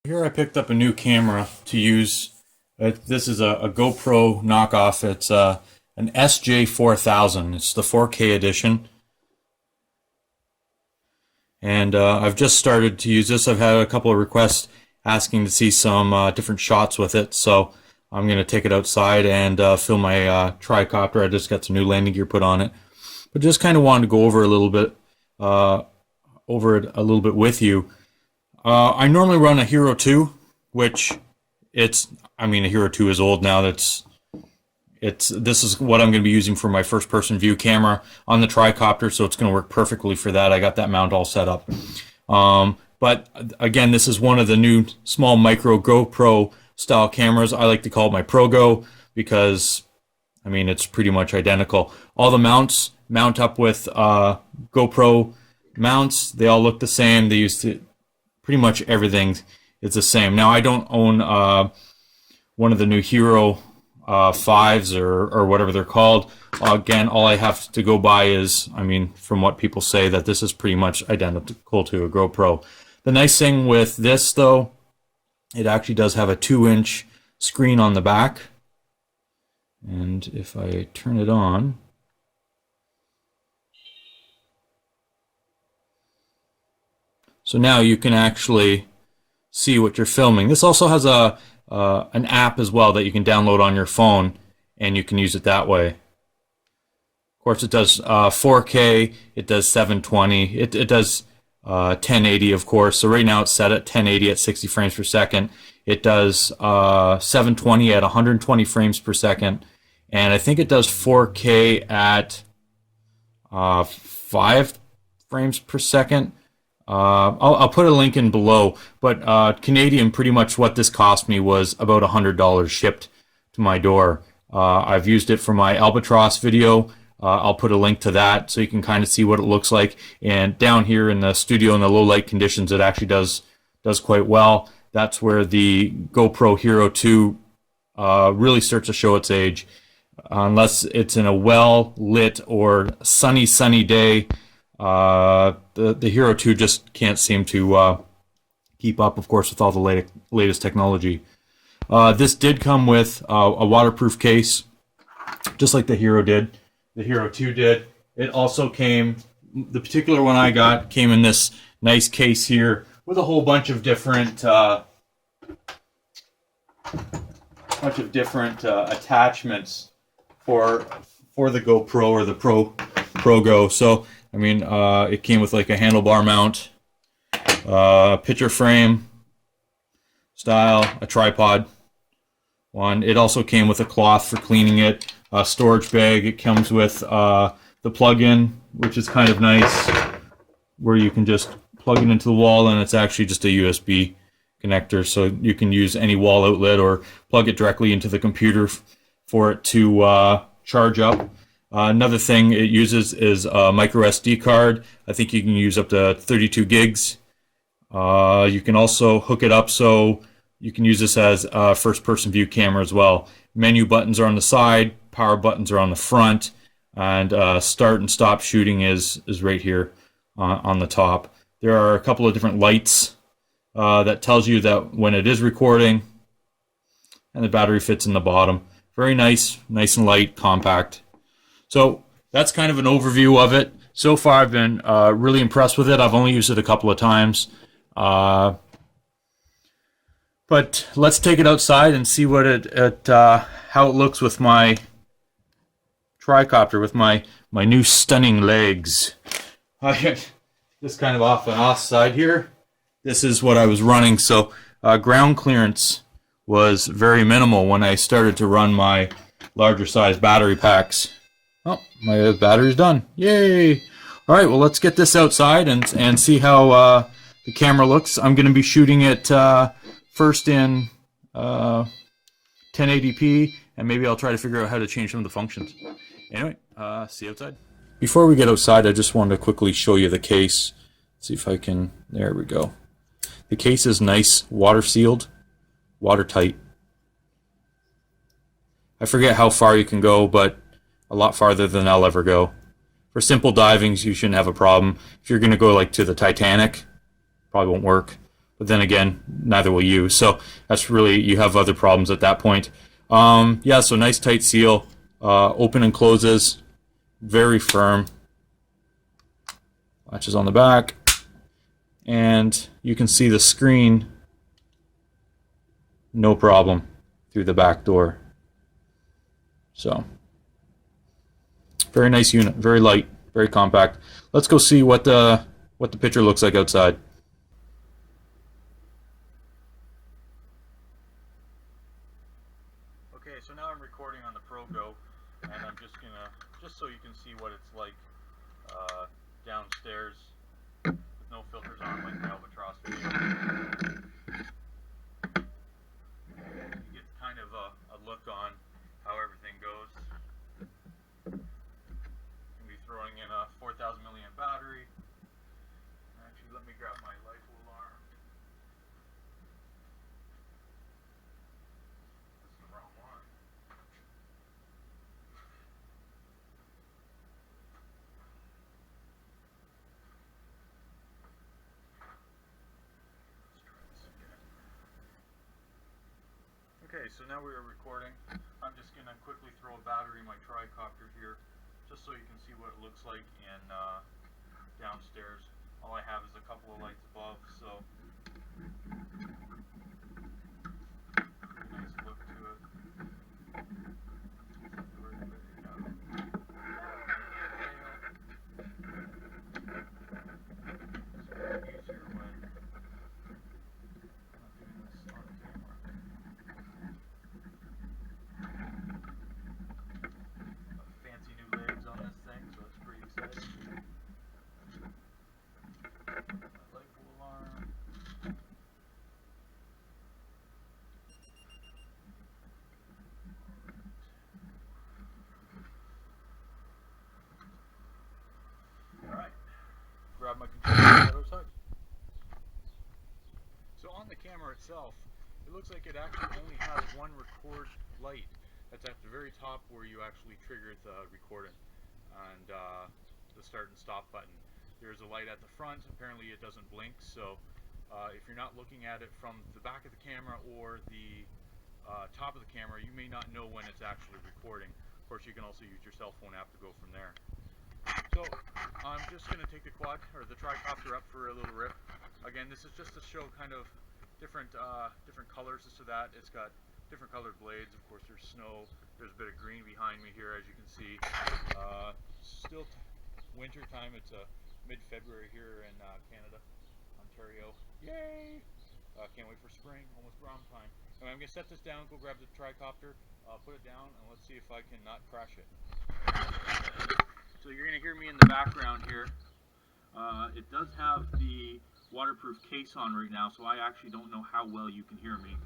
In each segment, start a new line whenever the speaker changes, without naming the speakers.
Here I picked up a new camera to use. This is a GoPro knockoff. It's an SJ4000. It's the 4K edition. And I've just started to use this. I've had a couple of requests asking to see some different shots with it. So I'm going to take it outside and film my tricopter. I just got some new landing gear put on it. But just kind of wanted to go over a little bit, with you. I normally run a Hero 2, which a Hero 2 is old now. This is what I'm going to be using for my first-person view camera on the tricopter, so it's going to work perfectly for that. I got that mount all set up. But again, this is one of the new small micro GoPro style cameras. I like to call it my ProGo because, it's pretty much identical. All the mounts mount up with GoPro mounts. They all look the same. They use pretty much everything is the same. Now, I don't own one of the new Hero 5s or whatever they're called. Again, all I have to go by is, from what people say, that this is pretty much identical to a GoPro. The nice thing with this, though, it actually does have a 2-inch screen on the back. And if I turn it on, so now you can actually see what you're filming. This also has an app as well that you can download on your phone, and you can use it that way. Of course, it does 4K, it does 720, it does 1080, of course. So right now it's set at 1080 at 60 frames per second. It does 720 at 120 frames per second, and I think it does 4K at 5 frames per second. I'll put a link in below, but Canadian, pretty much what this cost me was about $100 shipped to my door. I've used it for my Albatross video. I'll put a link to that so you can kind of see what it looks like. And down here in the studio in the low light conditions, it actually does quite well. That's where the GoPro Hero 2 really starts to show its age. Unless it's in a well-lit or sunny day, the Hero 2 just can't seem to keep up, of course, with all the latest technology. This did come with a waterproof case, just like the Hero did. The Hero 2 did. It also came, the particular one I got, came in this nice case here with a whole bunch of different attachments for the GoPro or the ProGo. So it came with like a handlebar mount, picture frame style, a tripod one. It also came with a cloth for cleaning it, a storage bag. It comes with the plug-in, which is kind of nice, where you can just plug it into the wall, and it's actually just a USB connector, so you can use any wall outlet or plug it directly into the computer for it to charge up. Another thing it uses is a micro SD card. I think you can use up to 32 gigs. You can also hook it up so you can use this as a first-person view camera as well. Menu buttons are on the side, power buttons are on the front, and start and stop shooting is right here on the top. There are a couple of different lights that tells you that when it is recording, and the battery fits in the bottom. Very nice and light, compact. So that's kind of an overview of it. So far, I've been really impressed with it. I've only used it a couple of times. But let's take it outside and see what how it looks with my tricopter, with my new stunning legs. Just kind of off and off side here. This is what I was running. So ground clearance was very minimal when I started to run my larger size battery packs. Oh, my battery's done. Yay! All right, well, let's get this outside and see how the camera looks. I'm going to be shooting it first in 1080p, and maybe I'll try to figure out how to change some of the functions. Anyway, see you outside. Before we get outside, I just wanted to quickly show you the case. See if I can, there we go. The case is nice, water sealed, watertight. I forget how far you can go, but a lot farther than I'll ever go. For simple divings, you shouldn't have a problem. If you're going to go like to the Titanic, probably won't work. but then again, neither will you. So that's really, you have other problems at that point. Yeah, so nice tight seal, open and closes, very firm. Latches on the back, and you can see the screen, no problem, through the back door. So, very nice unit, very light, very compact. Let's go see what the picture looks like outside. Okay, so now I'm recording on the Pro Go, and I'm just so you can see what it's like downstairs with no filters on, like the Albatross video. You get kind of a look on how everything goes. I'm going to be throwing in a 4,000 milliamp battery. Actually, let me grab my LIFO alarm. That's the wrong one. Okay, so now we are recording. I'm just going to quickly throw a battery in my tricopter here, just so you can see what it looks like in downstairs. All I have is a couple of lights above, so nice look to it. Grab my controller and head outside. So on the camera itself, it looks like it actually only has one record light. That's at the very top where you actually trigger the recording and the start and stop button. There's a light at the front. Apparently it doesn't blink, so if you're not looking at it from the back of the camera or the top of the camera, you may not know when it's actually recording. Of course, you can also use your cell phone app to go from there. So I'm just going to take the tricopter up for a little rip. Again, this is just to show kind of different colors as to that. It's got different colored blades. Of course, there's snow. There's a bit of green behind me here, as you can see. Still winter time. It's mid-February here in Canada, Ontario. Yay! Can't wait for spring. Almost prom time. Anyway, I'm going to set this down, go grab the tricopter, put it down, and let's see if I can not crash it. So you're going to hear me in the background here. It does have the waterproof case on right now, so I actually don't know how well you can hear me.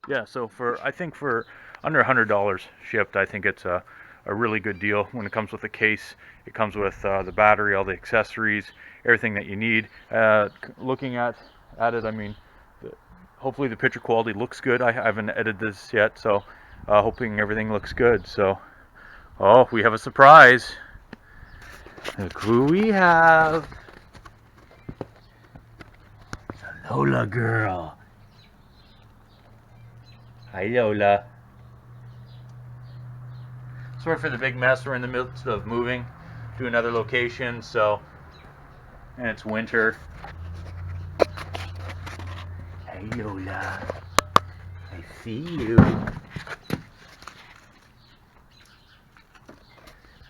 Yeah, so I think for under $100 shipped, I think it's a really good deal. When it comes with the case, it comes with the battery, all the accessories, everything that you need. Looking at it, I mean, hopefully the picture quality looks good. I haven't edited this yet, so hoping everything looks good. So, oh, we have a surprise. Look who we have. The Lola girl. Hi, Lola. Sorry for the big mess. We're in the midst of moving to another location, so, and it's winter. Hey, Lola. I see you.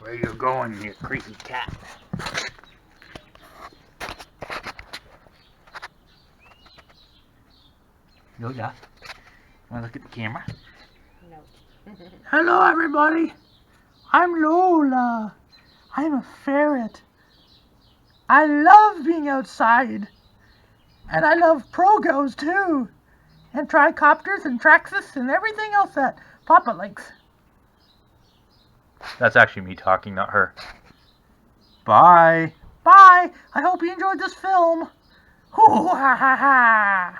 Where you going, you creepy cat? Lola, wanna look at the camera?
No.
Hello, everybody. I'm Lola. I'm a ferret. I love being outside. And I love progos too. And tricopters and Traxxas and everything else that Papa likes. That's actually me talking, not her. Bye. Bye. I hope you enjoyed this film. Hoo ha ha ha.